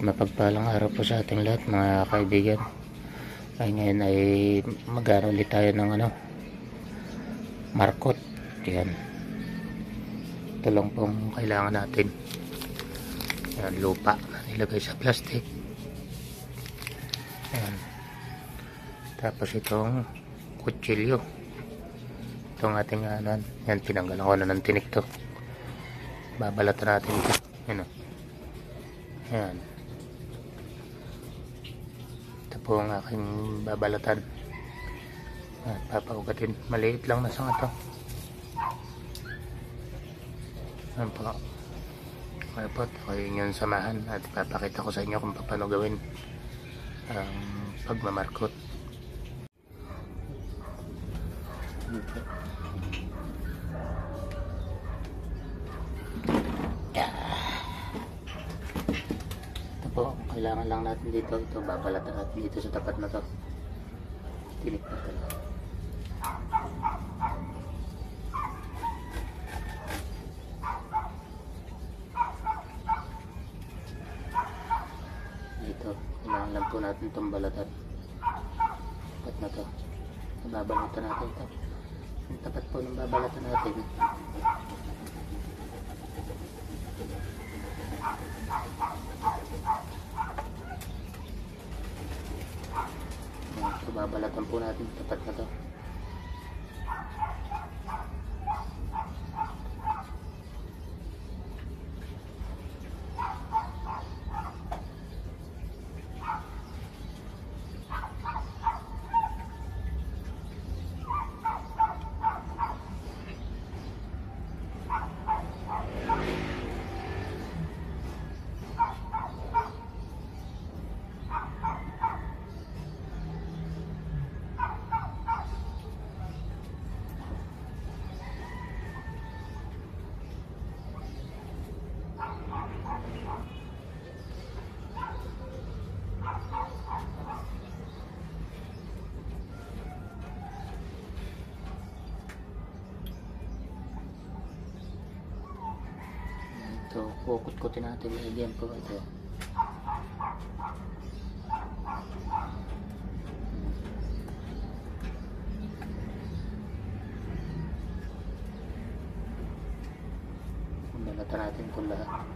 Mapagpalang araw po sa ating lahat mga kaibigan. Ay ngayon ay mag-aaral ulit tayo ng markot. Yan. Ito lang pong kailangan natin. Yan, lupa na nilagay sa plastic. Yan. Tapos itong kutsilyo. Itong ating yan, tinanggalan ko na ng tinik to. Babalatan natin ito. Yan o. Yan. Ito po ang aking babalatan. Yan, papaugatin. Maliit lang na sanga to. Yan po. Okay po. Ako yung samahan at papakita ko sa inyo kung paano gawin ang pagmamarkot. Yan po. Po, kailangan lang natin dito, ito babalatan natin dito sa tapat na to. Tinik na ito. Dito, kailangan lang po natin itong balatan. Tapat na to. Babalatan natin ito. Yung tapat po ng babalatan natin. So, babalatan po natin tapat na to. Ito, kukut-kutin natin. Lagyan po ito. Balatan natin ito lahat.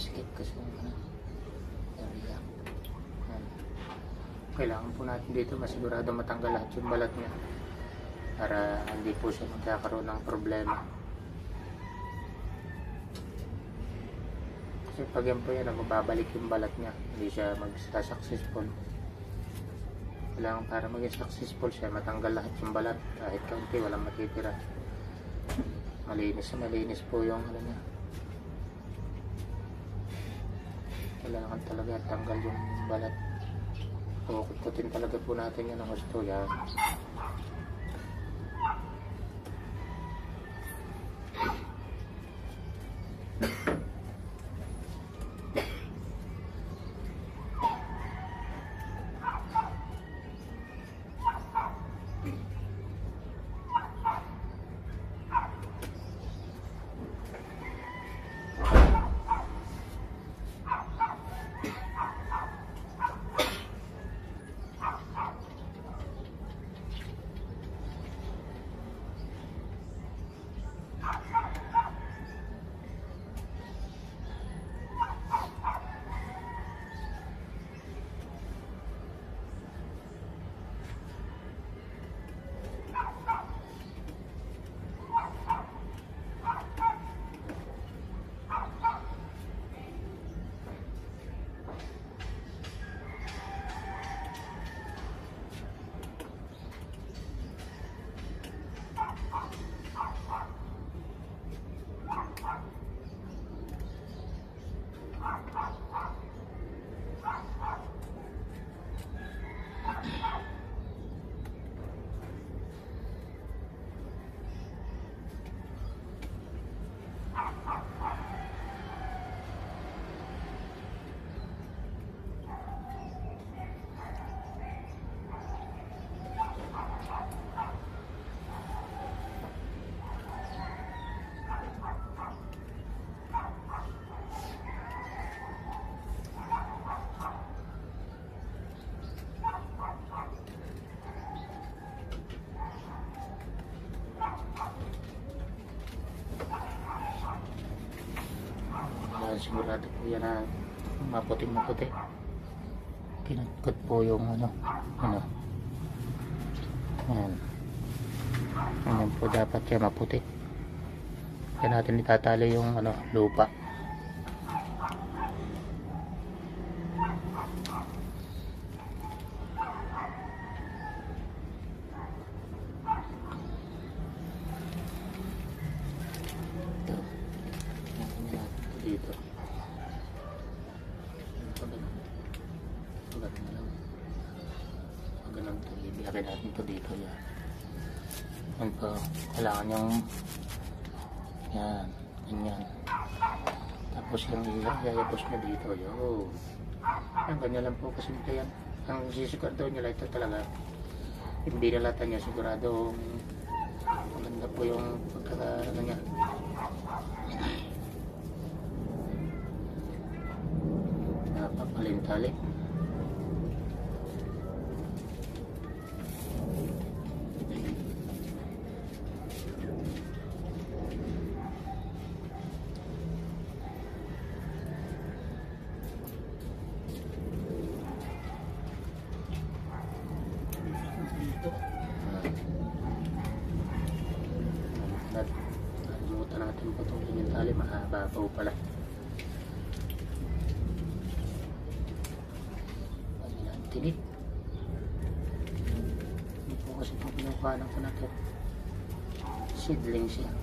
Sikip kasi yung area. Kailangan po natin dito masigurado matanggal lahat yung balat niya para hindi po siya magkakaroon ng problema. Kasi pag yan po yan, mababalik yung balat niya, hindi siya mag-successful. Kailangan para maging successful siya, matanggal lahat yung balat kahit kaunti, walang matitira. Malinis po yung niya. Kailangan talaga tanggal yung balat. Kukut-kutin talaga po natin yan ng gusto. Yan. sigurado po yan na maputing maputi. Kinagkot po yung ano. Ayan. Ayan po dapat siya maputi. Kaya natin itatali yung ano, lupa. Dito. Ganun to, ibiyakin natin to dito yan. Yan po, kailangan yung yan, ganyan. Tapos yung iayabos mo dito, yun. Yan, ganyan lang po kasi ito yan. Ang sisigurado nyo ito talaga, hindi nalata niya, sigurado maganda po yung pagkakaano niya. Napapalintali. Nalimutan natin putulin yung tali, mahaba po pala. Ayan, tinik. Hindi po kasi pang pinukuhanan ko na ito. Seedlings yan.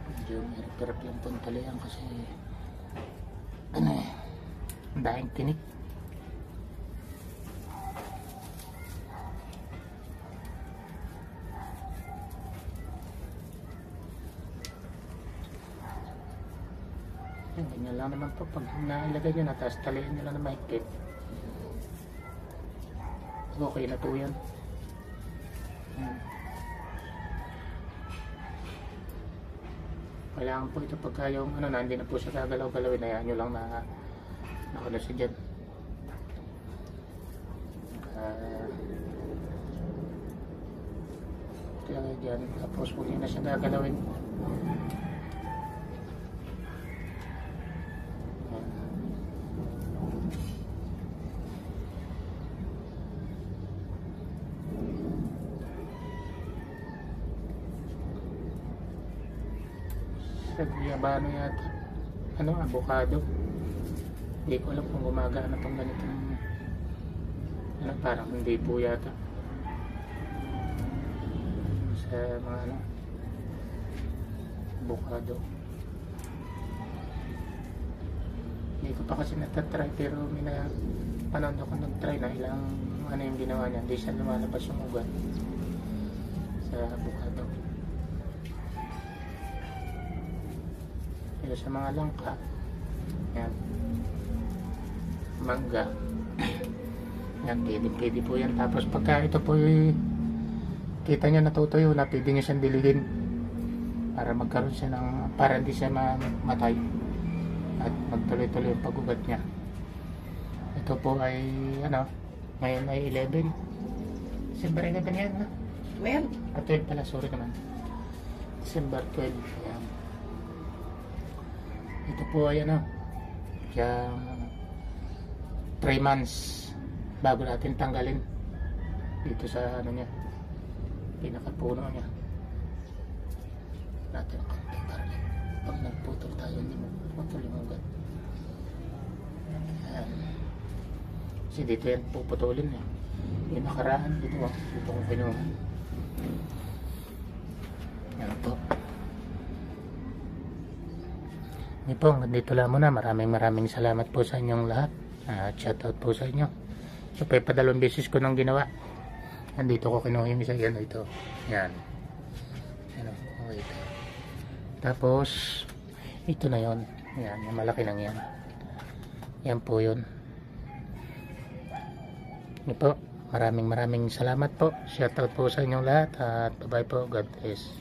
Medyo hirap-hirap yung puntalian kasi ano eh, dahing tinik. Ganyan lang naman po pag nailagay nyo na tapos talihan nyo lang na mahigpit, okay na po yan. Kailangan po ito pagka yung ano na hindi na po siya gagalaw-galawin, hayaan nyo lang na nakano siya dyan. Kaya dyan, tapos huwag nyo na siya gagalawin. sa guyabano yata. Ano, avocado. Hindi ko alam kung gumagana itong ganitong ano, parang hindi po yata sa mga ano, avocado. Hindi ko pa kasi natatry, pero may na panood ako nag-try na ilang ano yung ginawa niya, hindi siya lumalabas yung ugat sa avocado. Pero sa mga langka, yan, mangga, yan, pwede po yan. Tapos pagka ito po kita nyo natutuyo na, pwede nyo siyang dilihin para magkaroon siya ng, para hindi siya mamatay at magtuloy-tuloy yung pag-ugat niya. Ito po ay ano, ngayon ay 11 December 11 yan, no? 12 12 pala, sorry naman, December 12. Yan. Ito po ay ano, kaya 3 months bago natin tanggalin dito sa ano niya, pinakapuno niya natin konti para pag nagputol tayo hindi magputol yung ugat. Kasi dito yan puputulin eh. Yung nakaraan dito ko kinuha. Yan po. Hindi po, dito lang muna. Maraming salamat po sa inyong lahat. Shoutout po sa inyo. So, padalawang beses ko nang ginawa. Nandito ko kinuha yung isa. Yan, ito. Yan. Yan, okay. Tapos, ito na yon. Yan, yung malaki lang yan. Yan po yun. Yan po. Maraming salamat po. Shoutout po sa inyong lahat. At bye-bye po. God bless.